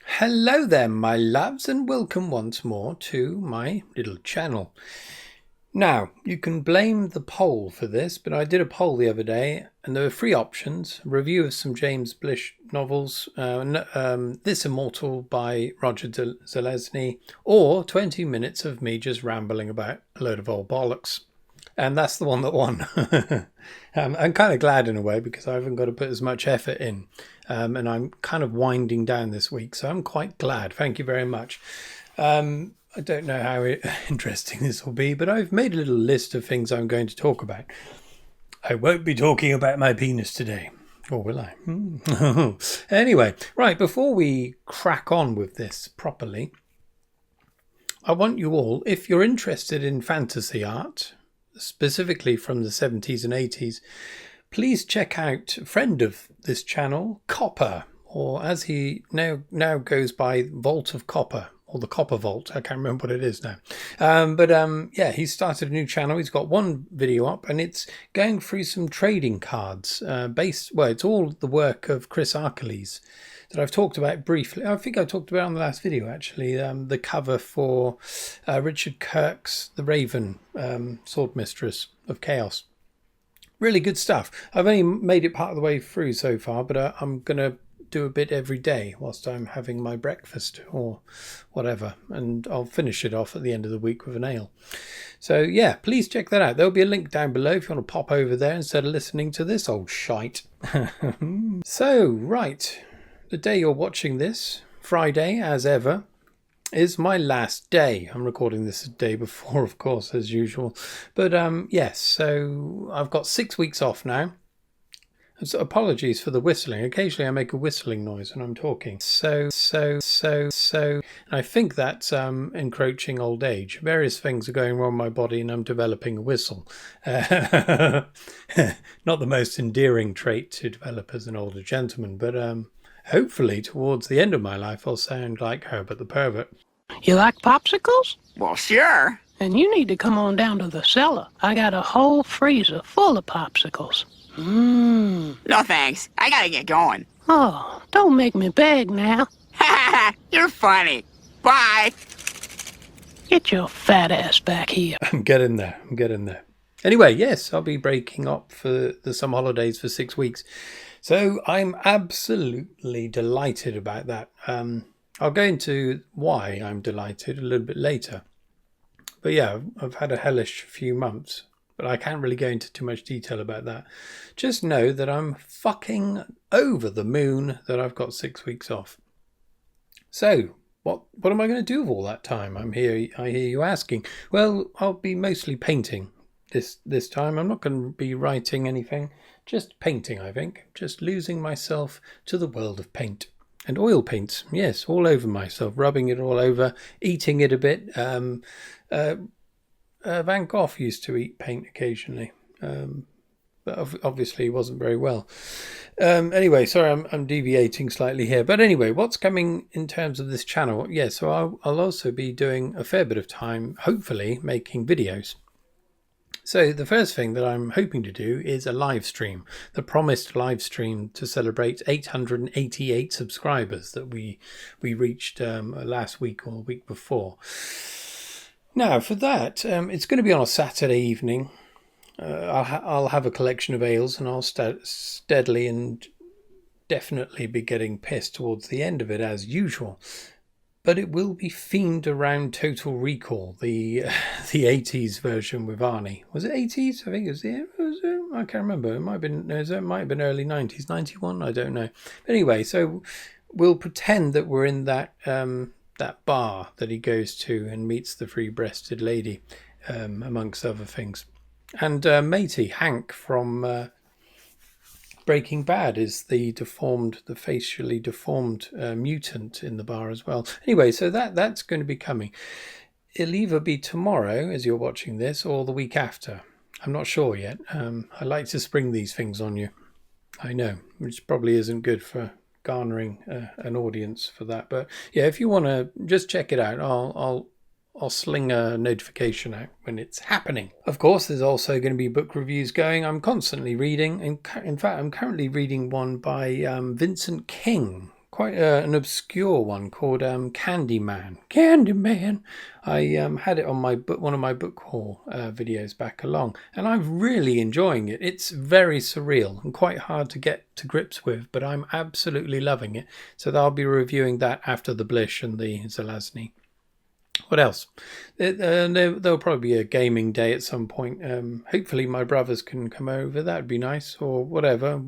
Hello there, my loves, and welcome once more to my little channel. Now, you can blame the poll for this, but I did a poll the other day, and there were three options: a review of some James Blish novels, This Immortal by Roger Zelazny, or 20 minutes of me just rambling about a load of old bollocks. And that's the one that won. I'm kind of glad in a way because I haven't got to put as much effort in. And I'm kind of winding down this week, so I'm quite glad. Thank you very much. I don't know how interesting this will be, but I've made a little list of things I'm going to talk about. I won't be talking about my penis today. Or will I? Anyway, right, before we crack on with this properly, I want you all, if you're interested in fantasy art, specifically from the 70s and 80s, please check out a friend of this channel, Copper, or as he now goes by, Vault of Copper, or the Copper Vault. I can't remember what it is now. Yeah, he started a new channel. He's got one video up, and it's going through some trading cards it's all the work of Chris Archilles that I've talked about briefly. I think I talked about on the last video, actually, the cover for Richard Kirk's The Raven, Sword Mistress of Chaos. Really good stuff. I've only made it part of the way through so far, but I'm going to do a bit every day whilst I'm having my breakfast or whatever, and I'll finish it off at the end of the week with an ale. So yeah, please check that out. There'll be a link down below if you want to pop over there instead of listening to this old shite. So, right. The day you're watching this, Friday, as ever, is my last day. I'm recording this a day before, of course, as usual. But yes, so I've got 6 weeks off now. So apologies for the whistling. Occasionally I make a whistling noise when I'm talking. So. And I think that's encroaching old age. Various things are going wrong in my body and I'm developing a whistle. Not the most endearing trait to develop as an older gentleman, but hopefully towards the end of my life I'll sound like Herbert the Pervert. You like popsicles? Well, sure. And you need to come on down to the cellar. I got a whole freezer full of popsicles. No thanks. I gotta get going. Oh, don't make me beg now. You're funny. Bye. Get your fat ass back here. I'm getting there. Anyway, yes, I'll be breaking up for the summer holidays for 6 weeks. So I'm absolutely delighted about that. I'll go into why I'm delighted a little bit later. But yeah, I've had a hellish few months, but I can't really go into too much detail about that. Just know that I'm fucking over the moon that I've got 6 weeks off. So, what am I going to do with all that time? I hear you asking. Well, I'll be mostly painting this time. I'm not going to be writing anything. Just painting, I think. Just losing myself to the world of paint. And oil paints, yes, all over myself, rubbing it all over, eating it a bit. Van Gogh used to eat paint occasionally, but obviously he wasn't very well. Anyway, sorry, I'm deviating slightly here. But anyway, what's coming in terms of this channel? Yeah, so I'll also be doing a fair bit of time, hopefully, making videos. So the first thing that I'm hoping to do is a live stream, the promised live stream to celebrate 888 subscribers that we reached last week or the week before. Now for that, it's going to be on a Saturday evening. I'll have a collection of ales and I'll steadily and definitely be getting pissed towards the end of it as usual. But it will be themed around Total Recall, the 80s version with Arnie. Was it 80s? I think it was. I can't remember. It might have been early 90s, 91. I don't know. But anyway, so we'll pretend that we're in that bar that he goes to and meets the free-breasted lady, amongst other things. And matey Hank from Breaking Bad is the facially deformed mutant in the bar as well. Anyway, so that's going to be coming. It'll either be tomorrow, as you're watching this, or the week after. I'm not sure yet. I like to spring these things on you. I know, which probably isn't good for garnering an audience for that. But yeah, if you want to just check it out, I'll sling a notification out when it's happening. Of course, there's also going to be book reviews going. I'm constantly reading. In fact, I'm currently reading one by Vincent King quite an obscure one called Candyman. Candyman. I had it on my one of my book haul videos back along, and I'm really enjoying it. It's very surreal and quite hard to get to grips with, but I'm absolutely loving it. So I'll be reviewing that after the Blish and the Zelazny. What else? There'll probably be a gaming day at some point. Hopefully my brothers can come over. That'd be nice, or whatever.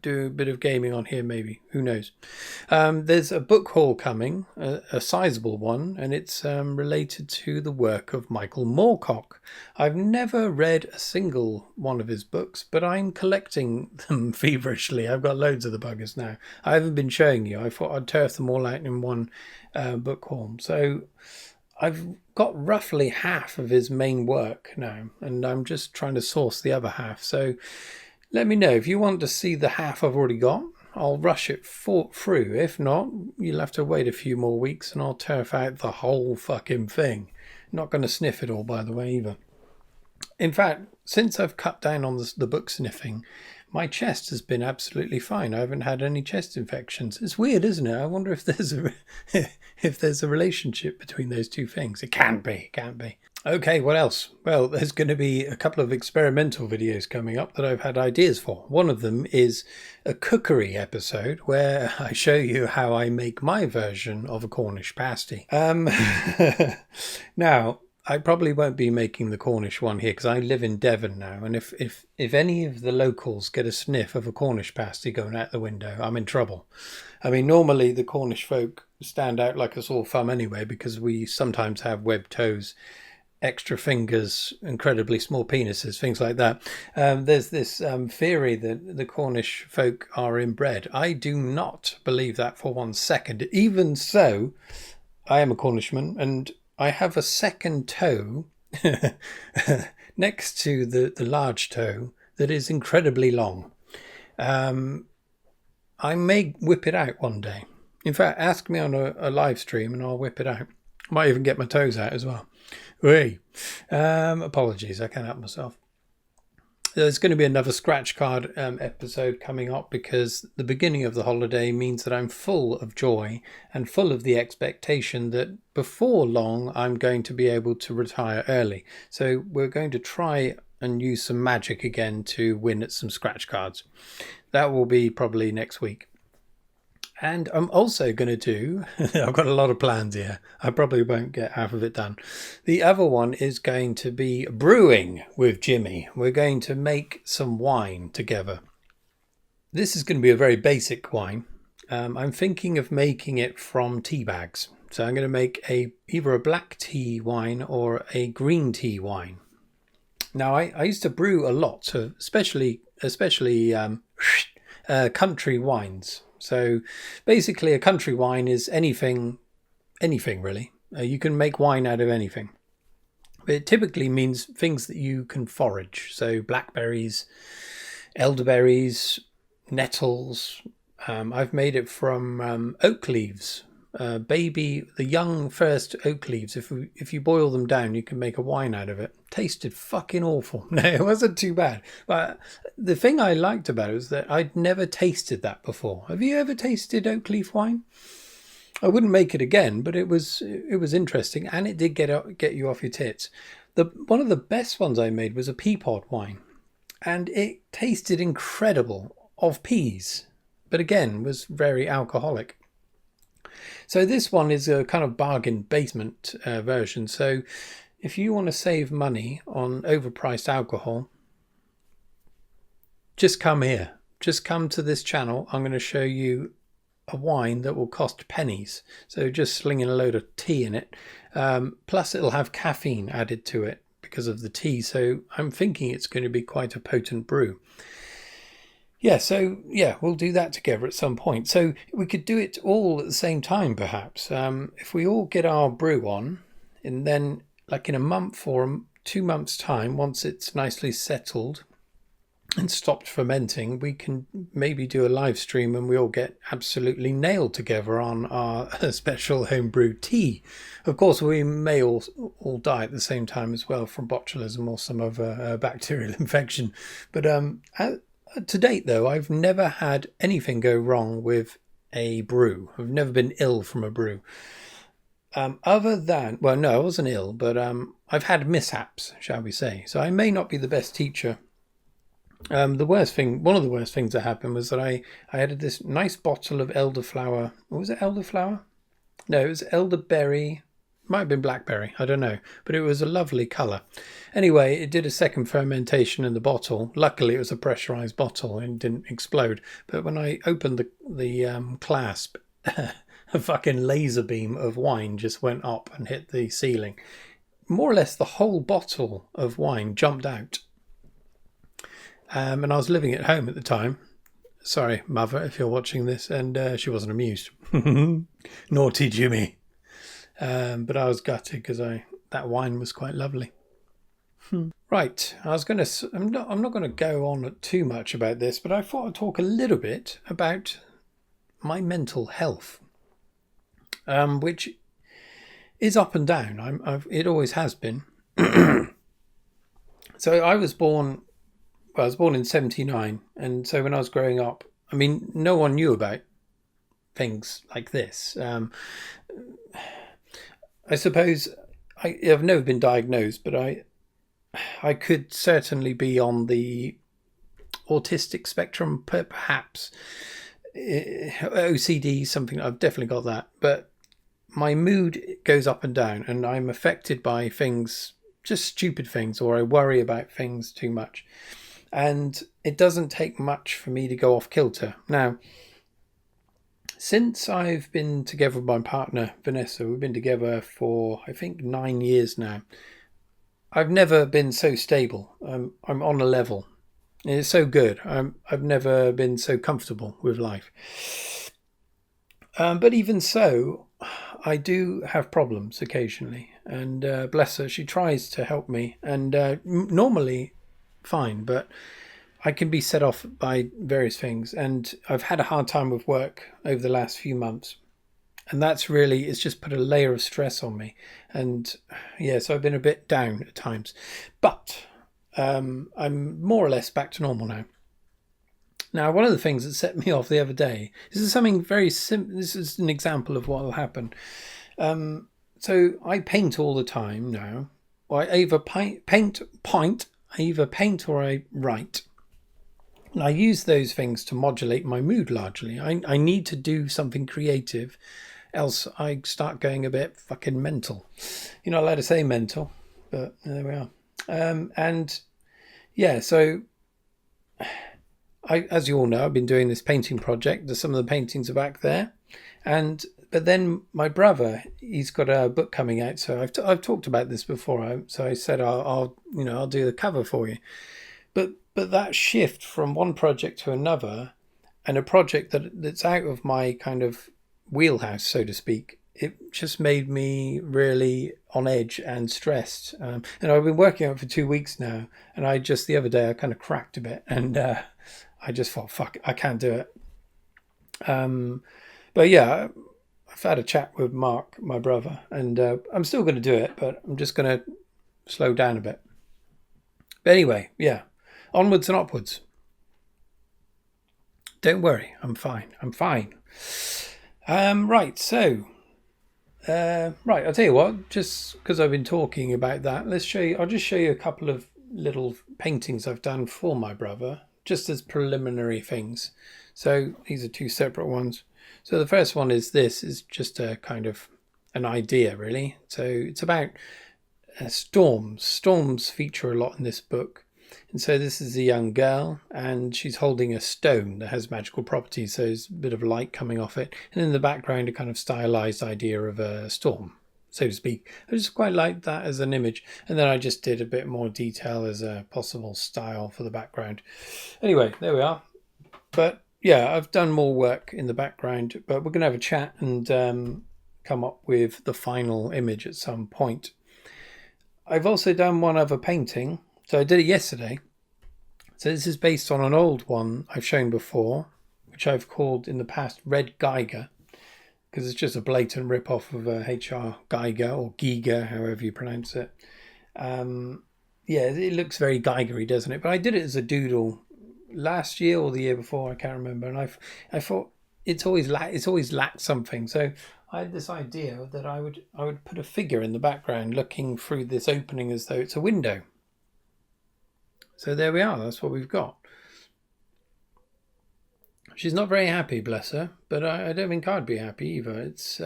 Do a bit of gaming on here, maybe. Who knows? There's a book haul coming, a sizable one, and it's related to the work of Michael Moorcock. I've never read a single one of his books, but I'm collecting them feverishly. I've got loads of the buggers now. I haven't been showing you. I thought I'd turf them all out in one book haul. So I've got roughly half of his main work now, and I'm just trying to source the other half. So let me know if you want to see the half I've already got. I'll rush it through. If not, you'll have to wait a few more weeks and I'll turf out the whole fucking thing. Not going to sniff it all, by the way, either. In fact, since I've cut down on the book sniffing, my chest has been absolutely fine. I haven't had any chest infections. It's weird, isn't it? I wonder if there's a relationship between those two things. It can't be. Okay, what else? Well, there's going to be a couple of experimental videos coming up that I've had ideas for. One of them is a cookery episode where I show you how I make my version of a Cornish pasty. Now, I probably won't be making the Cornish one here because I live in Devon now, and if any of the locals get a sniff of a Cornish pasty going out the window, I'm in trouble. I mean, normally the Cornish folk stand out like a sore thumb anyway because we sometimes have webbed toes, extra fingers, incredibly small penises, things like that. There's this theory that the Cornish folk are inbred. I do not believe that for 1 second. Even so, I am a Cornishman and I have a second toe next to the large toe that is incredibly long. I may whip it out one day. In fact, ask me on a live stream and I'll whip it out. Might even get my toes out as well. Hey, apologies, I can't help myself. There's going to be another scratch card episode coming up because the beginning of the holiday means that I'm full of joy and full of the expectation that before long I'm going to be able to retire early. So we're going to try and use some magic again to win at some scratch cards. That will be probably next week. And I'm also going to do, I've got a lot of plans here. I probably won't get half of it done. The other one is going to be brewing with Jimmy. We're going to make some wine together. This is going to be a very basic wine. I'm thinking of making it from tea bags. So I'm going to make either a black tea wine or a green tea wine. Now, I used to brew a lot, especially country wines. So basically a country wine is anything really. You can make wine out of anything. It typically means things that you can forage. So blackberries, elderberries, nettles. I've made it from oak leaves. The young first oak leaves. If you boil them down, you can make a wine out of it. Tasted fucking awful. No, it wasn't too bad. But the thing I liked about it was that I'd never tasted that before. Have you ever tasted oak leaf wine? I wouldn't make it again, but it was interesting, and it did get you off your tits. One of the best ones I made was a pea pod wine, and it tasted incredible of peas, but again was very alcoholic. So this one is a kind of bargain basement version. So if you want to save money on overpriced alcohol, just come here. Just come to this channel. I'm going to show you a wine that will cost pennies. So just slinging a load of tea in it. Plus it'll have caffeine added to it because of the tea. So I'm thinking it's going to be quite a potent brew. Yeah, we'll do that together at some point. So we could do it all at the same time, perhaps. If we all get our brew on, and then like in a month or 2 months' time, once it's nicely settled and stopped fermenting, we can maybe do a live stream and we all get absolutely nailed together on our special homebrew tea. Of course, we may all die at the same time as well from botulism or some other bacterial infection. But to date, though, I've never had anything go wrong with a brew. I've never been ill from a brew. Other than, well, no, I wasn't ill, but I've had mishaps, shall we say. So I may not be the best teacher. One of the worst things that happened was that I had this nice bottle of elderflower. What was it, elderflower? No, it was elderberry. Might have been blackberry, I don't know. But it was a lovely colour. Anyway, it did a second fermentation in the bottle. Luckily, it was a pressurised bottle and didn't explode. But when I opened the clasp, a fucking laser beam of wine just went up and hit the ceiling. More or less the whole bottle of wine jumped out. And I was living at home at the time. Sorry, mother, if you're watching this. And she wasn't amused. Naughty Jimmy. But I was gutted because that wine was quite lovely. Right, I'm not going to go on too much about this, but I thought I'd talk a little bit about my mental health, which is up and down. It always has been. So I was born in 79, and so when I was growing up, I mean, no one knew about things like this. I suppose I've never been diagnosed, but I could certainly be on the autistic spectrum, perhaps. OCD, something, I've definitely got that. But my mood goes up and down, and I'm affected by things, just stupid things, or I worry about things too much. And it doesn't take much for me to go off kilter. Now, since I've been together with my partner, Vanessa, we've been together for, I think, 9 years now. I've never been so stable. I'm on a level. It's so good. I've never been so comfortable with life. But even so, I do have problems occasionally. And bless her, she tries to help me. And normally, fine. But I can be set off by various things. And I've had a hard time with work over the last few months. And it's just put a layer of stress on me. And yeah, so I've been a bit down at times. But I'm more or less back to normal now. Now, one of the things that set me off the other day, this is something very simple. This is an example of what will happen. So I paint all the time now. I either paint or I write. And I use those things to modulate my mood largely. I need to do something creative, else I start going a bit fucking mental. You're not allowed to say mental, but there we are. And yeah, so as you all know, I've been doing this painting project. Some of the paintings are back there, but then my brother, he's got a book coming out. So I've talked about this before. So I said I'll do the cover for you. But that shift from one project to another, and a project that's out of my kind of wheelhouse, so to speak, it just made me really on edge and stressed. And I've been working on it for 2 weeks now, and the other day I kind of cracked a bit, and I just thought, fuck, I can't do it. But yeah, I've had a chat with Mark, my brother, and I'm still going to do it, but I'm just going to slow down a bit. But anyway, yeah, onwards and upwards. Don't worry, I'm fine. Right, so, I'll tell you what, just because I've been talking about that, I'll just show you a couple of little paintings I've done for my brother, just as preliminary things. So these are two separate ones. So the first one is just a kind of an idea, really. So it's about storms. Storms feature a lot in this book. And so this is a young girl, and she's holding a stone that has magical properties, so there's a bit of light coming off it. And in the background, a kind of stylized idea of a storm, so to speak. I just quite like that as an image. And then I just did a bit more detail as a possible style for the background. Anyway, there we are. But yeah, I've done more work in the background, but we're going to have a chat and come up with the final image at some point. I've also done one other painting. So I did it yesterday. So this is based on an old one I've shown before, which I've called in the past Red Geiger, because it's just a blatant rip-off of H.R. Geiger, or Giger, however you pronounce it. Yeah, it looks very Geigery, doesn't it? But I did it as a doodle last year or the year before, I can't remember. And I thought it's always lacked something. So I had this idea that I would put a figure in the background looking through this opening as though it's a window. So there we are. That's what we've got. She's not very happy, bless her, but I don't think I'd be happy either. It's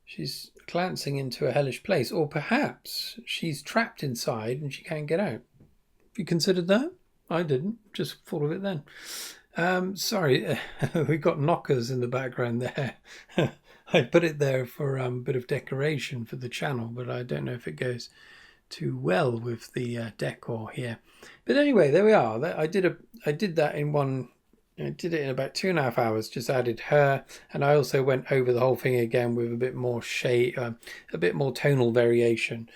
she's glancing into a hellish place, or perhaps she's trapped inside and she can't get out. Have you considered that? I didn't. Just thought of it then. Sorry, we got knockers in the background there. I put it there for a bit of decoration for the channel, but I don't know if it goes too well with the decor here. But anyway, there we are. I did that in one. I did it in about 2.5 hours. Just added her, and I also went over the whole thing again with a bit more shade, a bit more tonal variation.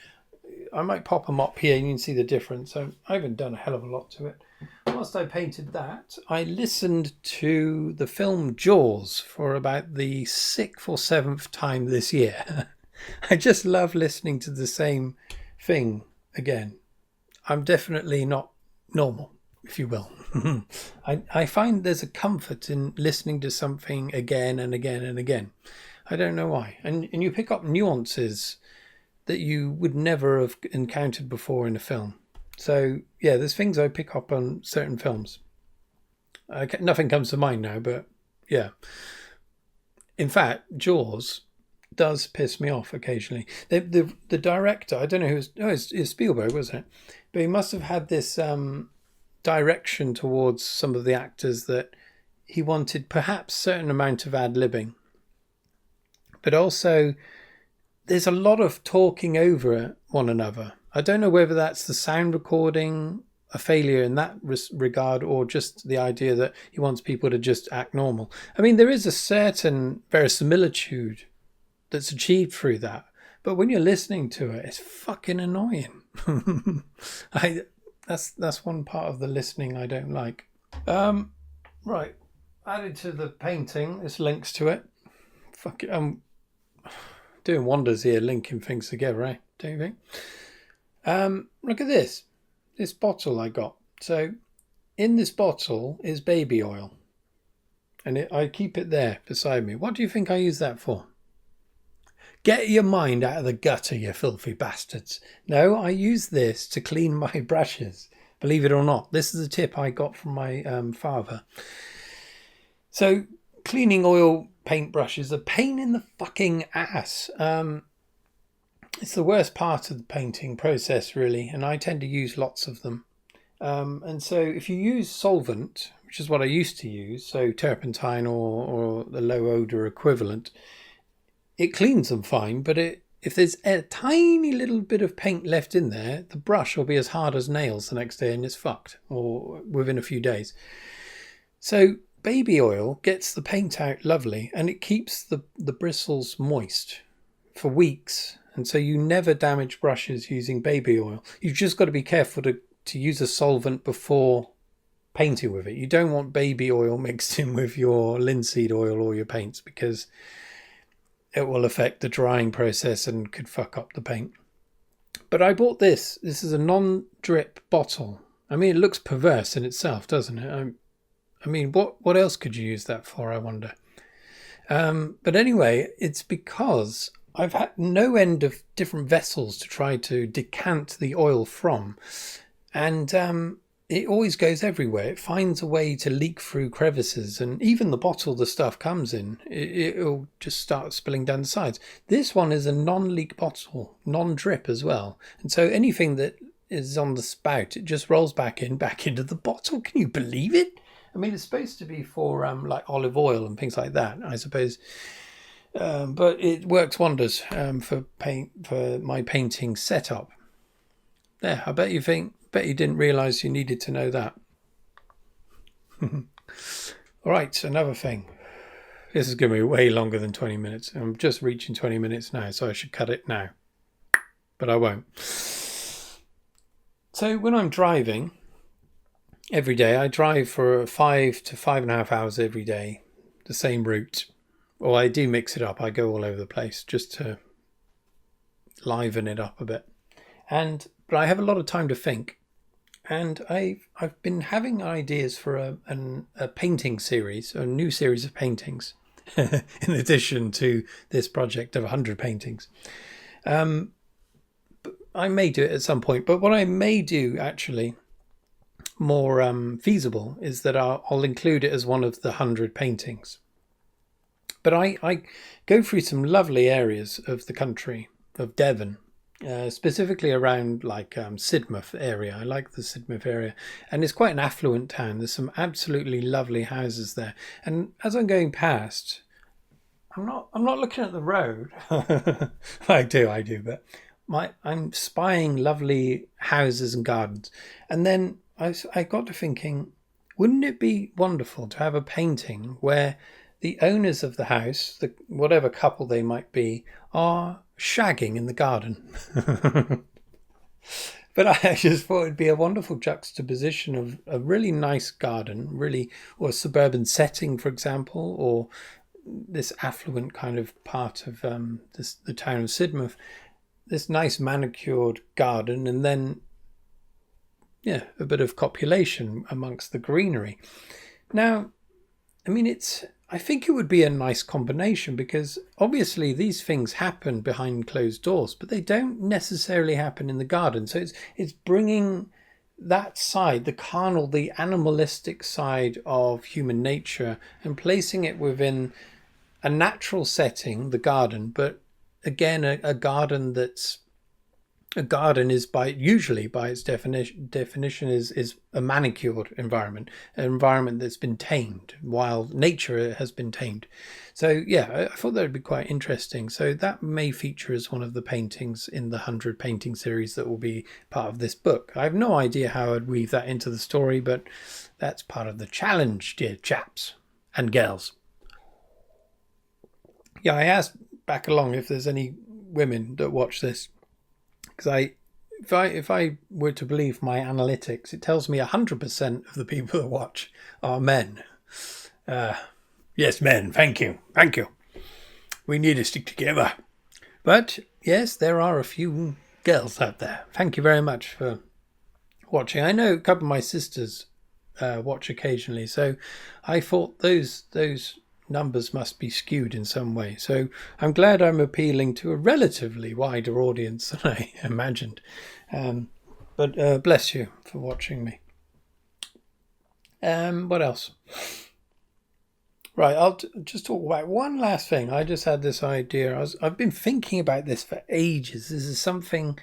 I might pop them up here and you can see the difference. I haven't done a hell of a lot to it. Whilst I painted that, I listened to the film Jaws for about the 6th or 7th time this year. I just love listening to the same thing again. I'm definitely not normal, if you will. I find there's a comfort in listening to something again and again and again. I don't know why. And you pick up nuances that you would never have encountered before in a film. So, yeah, there's things I pick up on certain films. Nothing comes to mind now, but yeah. In fact, Jaws does piss me off occasionally. The director, I don't know who it was, it's Spielberg, wasn't it? But he must have had this direction towards some of the actors that he wanted perhaps a certain amount of ad-libbing. But also, there's a lot of talking over one another. I don't know whether that's the sound recording, a failure in that regard, or just the idea that he wants people to just act normal. I mean, there is a certain verisimilitude that's achieved through that. But when you're listening to it, it's fucking annoying. That's one part of the listening I don't like. Right. Added to the painting, this links to it. Fuck it. Doing wonders here, linking things together, eh? Don't you think? Look at this bottle I got. So in this bottle is baby oil, and I keep it there beside me. What do you think I use that for? Get your mind out of the gutter, you filthy bastards. No, I use this to clean my brushes. Believe it or not, this is a tip I got from my father. So cleaning oil paintbrush is a pain in the fucking ass. It's the worst part of the painting process, really, and I tend to use lots of them. And so if you use solvent, which is what I used to use, so turpentine or the low odor equivalent, it cleans them fine, but if there's a tiny little bit of paint left in there, the brush will be as hard as nails the next day and it's fucked, or within a few days. So baby oil gets the paint out lovely, and it keeps the bristles moist for weeks. And so you never damage brushes using baby oil. You've just got to be careful to use a solvent before painting with it. You don't want baby oil mixed in with your linseed oil or your paints, because it will affect the drying process and could fuck up the paint. But I bought this. This is a non-drip bottle. I mean, it looks perverse in itself, doesn't it? I mean, what else could you use that for, I wonder? But anyway, it's because I've had no end of different vessels to try to decant the oil from. And it always goes everywhere. It finds a way to leak through crevices. And even the bottle the stuff comes in, it'll just start spilling down the sides. This one is a non-leak bottle, non-drip as well. And so anything that is on the spout, it just rolls back into the bottle. Can you believe it? I mean, it's supposed to be for like olive oil and things like that, I suppose. But it works wonders for my painting setup. There, I bet you didn't realise you needed to know that. All right, another thing. This is going to be way longer than 20 minutes. I'm just reaching 20 minutes now, so I should cut it now. But I won't. So when I'm driving every day, I drive for 5 to 5.5 hours every day, the same route. Or I do mix it up. I go all over the place just to liven it up a bit. But I have a lot of time to think. And I've been having ideas for a painting series, a new series of paintings, in addition to this project of 100 paintings. I may do it at some point, but what I may do actually more feasible is that I'll include it as one of the 100 paintings. But I go through some lovely areas of the country, of Devon, specifically around like Sidmouth area. I like the Sidmouth area, and it's quite an affluent town. There's some absolutely lovely houses there. And as I'm going past, I'm not looking at the road. I do, but I'm spying lovely houses and gardens. And then I got to thinking, wouldn't it be wonderful to have a painting where the owners of the house, whatever couple they might be, are shagging in the garden? But I just thought it'd be a wonderful juxtaposition of a really nice garden, or a suburban setting, for example, or this affluent kind of part of the town of Sidmouth, this nice manicured garden, and then a bit of copulation amongst the greenery. Now, I mean, I think it would be a nice combination, because obviously these things happen behind closed doors, but they don't necessarily happen in the garden. So it's bringing that side, the carnal, the animalistic side of human nature, and placing it within a natural setting, the garden, but again, a garden that's a garden is usually by its definition is a manicured environment, an environment that's been tamed, while nature has been tamed. So I thought that would be quite interesting. So that may feature as one of the paintings in the 100 painting series that will be part of this book. I have no idea how I'd weave that into the story, but that's part of the challenge, dear chaps and girls. I asked back along if there's any women that watch this, because if I were to believe my analytics, it tells me 100% of the people that watch are men. Yes, men. Thank you. We need to stick together. But yes, there are a few girls out there. Thank you very much for watching. I know a couple of my sisters watch occasionally, so I thought those numbers must be skewed in some way. So I'm glad I'm appealing to a relatively wider audience than I imagined. But bless you for watching me. What else? Right, I'll just talk about one last thing. I just had this idea. I've been thinking about this for ages. This is something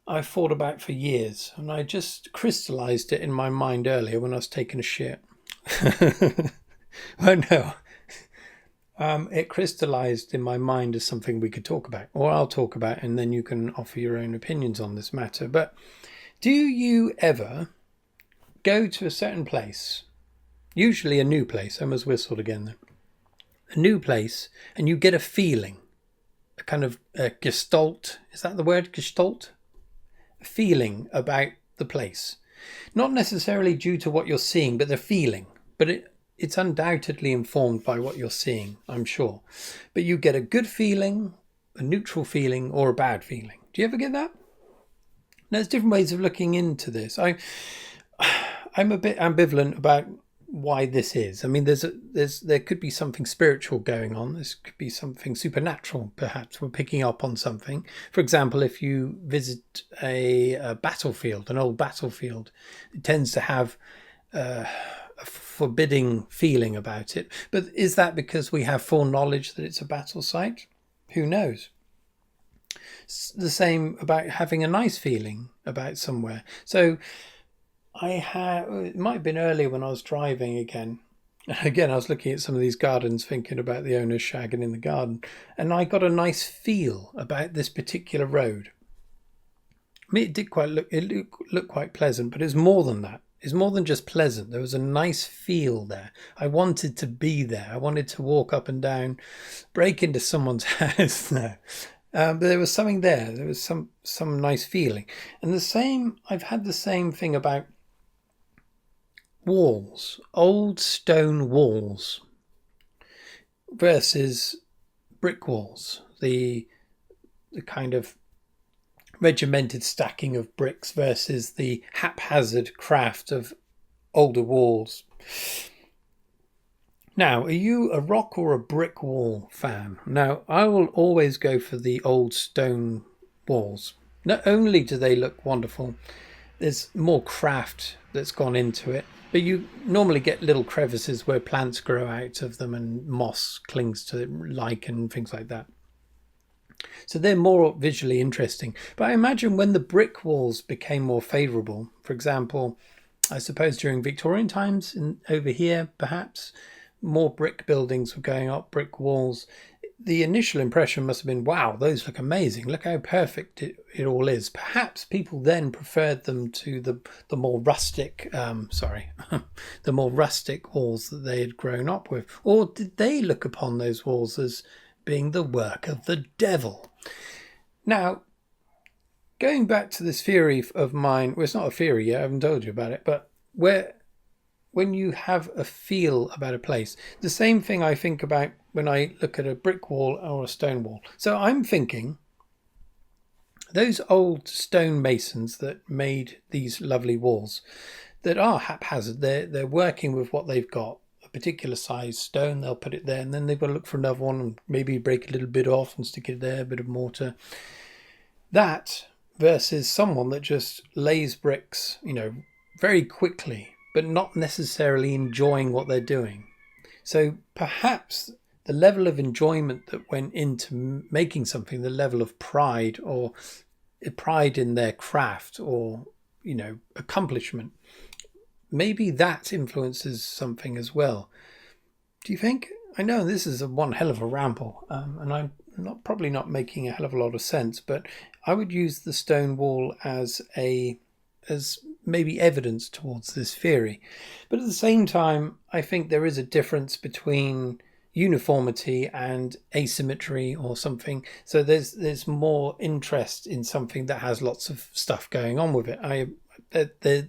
I've thought about for years, and I just crystallized it in my mind earlier when I was taking a shit. Oh no. It crystallized in my mind as something we could talk about, or I'll talk about, and then you can offer your own opinions on this matter. But do you ever go to a certain place, usually a new place? I almost whistled again then. A new place, and you get a feeling, a kind of a gestalt. Is that the word, gestalt? A feeling about the place. Not necessarily due to what you're seeing, but the feeling. But it's undoubtedly informed by what you're seeing, I'm sure. But you get a good feeling, a neutral feeling, or a bad feeling. Do you ever get that? Now, there's different ways of looking into this. I'm a bit ambivalent about why this is. I mean, there could be something spiritual going on. This could be something supernatural, perhaps. We're picking up on something. For example, if you visit a battlefield, an old battlefield, it tends to have a forbidding feeling about it. But is that because we have foreknowledge that it's a battle site? Who knows? It's the same about having a nice feeling about somewhere. So it might have been earlier when I was driving again. Again, I was looking at some of these gardens, thinking about the owners shagging in the garden, and I got a nice feel about this particular road. I mean, it looked quite pleasant, but it's more than that. It's more than just pleasant. There was a nice feel there. I wanted to be there. I wanted to walk up and down, break into someone's house there. But there was something there. There was some nice feeling. And I've had the same thing about walls, old stone walls versus brick walls. The kind of regimented stacking of bricks versus the haphazard craft of older walls. Now, are you a rock or a brick wall fan? Now, I will always go for the old stone walls. Not only do they look wonderful, there's more craft that's gone into it, but you normally get little crevices where plants grow out of them and moss clings to lichen and things like that. So they're more visually interesting. But I imagine when the brick walls became more favourable, for example, I suppose during Victorian times over here, perhaps, more brick buildings were going up, brick walls. The initial impression must have been, wow, those look amazing. Look how perfect it all is. Perhaps people then preferred them to the more rustic, the more rustic walls that they had grown up with. Or did they look upon those walls as being the work of the devil? Now, going back to this theory of mine, well, it's not a theory yet, I haven't told you about it, but when you have a feel about a place, the same thing I think about when I look at a brick wall or a stone wall. So I'm thinking those old stone masons that made these lovely walls that are haphazard, they're working with what they've got, a particular size stone, they'll put it there, and then they've got to look for another one and maybe break a little bit off and stick it there, a bit of mortar. That versus someone that just lays bricks, very quickly, but not necessarily enjoying what they're doing. So perhaps the level of enjoyment that went into making something, the level of pride or pride in their craft or, accomplishment, maybe that influences something as well. Do you think? I know this is one hell of a ramble, and I'm probably not making a hell of a lot of sense, but I would use the stone wall as maybe evidence towards this theory. But at the same time, I think there is a difference between uniformity and asymmetry or something. So there's more interest in something that has lots of stuff going on with it.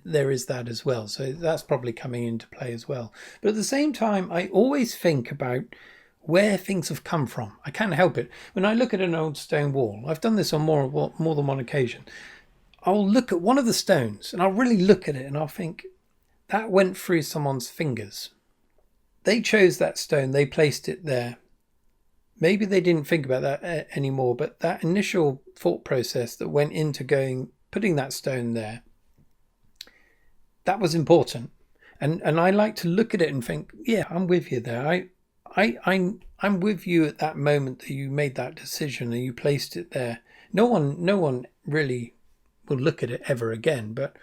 There is that as well. So that's probably coming into play as well. But at the same time, I always think about where things have come from. I can't help it. When I look at an old stone wall, I've done this on more than one occasion. I'll look at one of the stones and I'll really look at it and I'll think, that went through someone's fingers. They chose that stone, they placed it there. Maybe they didn't think about that anymore, but that initial thought process that went into putting that stone there, that was important. And I like to look at it and think, yeah, I'm with you there. I'm with you at that moment that you made that decision and you placed it there. No one really will look at it ever again, but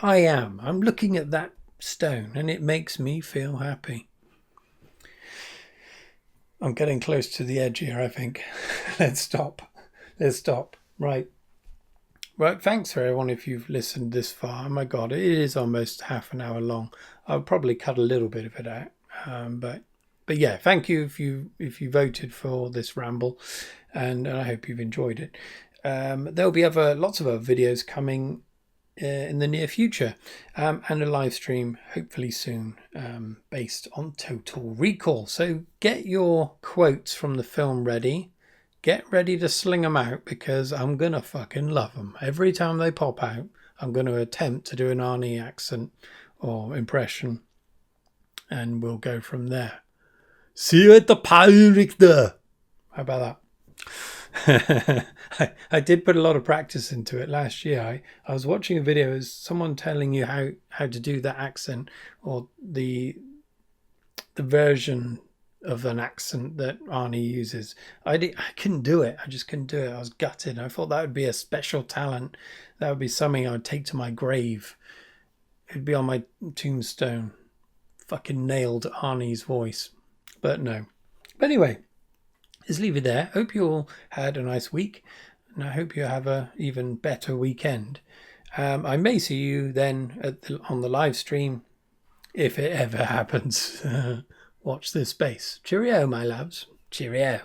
I am. I'm looking at that stone and it makes me feel happy. I'm getting close to the edge here, I think. Let's stop. Right, thanks for everyone if you've listened this far. Oh my God, it is almost half an hour long. I'll probably cut a little bit of it out. But yeah, thank you if you voted for this ramble, and I hope you've enjoyed it. There'll be lots of other videos coming in the near future, and a live stream hopefully soon, based on Total Recall. So get your quotes from the film ready. Get ready to sling them out because I'm gonna fucking love them. Every time they pop out, I'm going to attempt to do an Arnie accent or impression, and we'll go from there. See you at the Pyrictor. How about that? I did put a lot of practice into it last year. I was watching a video of someone telling you how to do that accent, or the version of an accent that Arnie uses. I couldn't do it. I just couldn't do it. I was gutted. I thought that would be a special talent. That would be something I would take to my grave. It would be on my tombstone. Fucking nailed Arnie's voice. But no. But anyway, let's leave it there. Hope you all had a nice week, and I hope you have a even better weekend. I may see you then on the live stream, if it ever happens. Watch this space. Cheerio, my loves. Cheerio.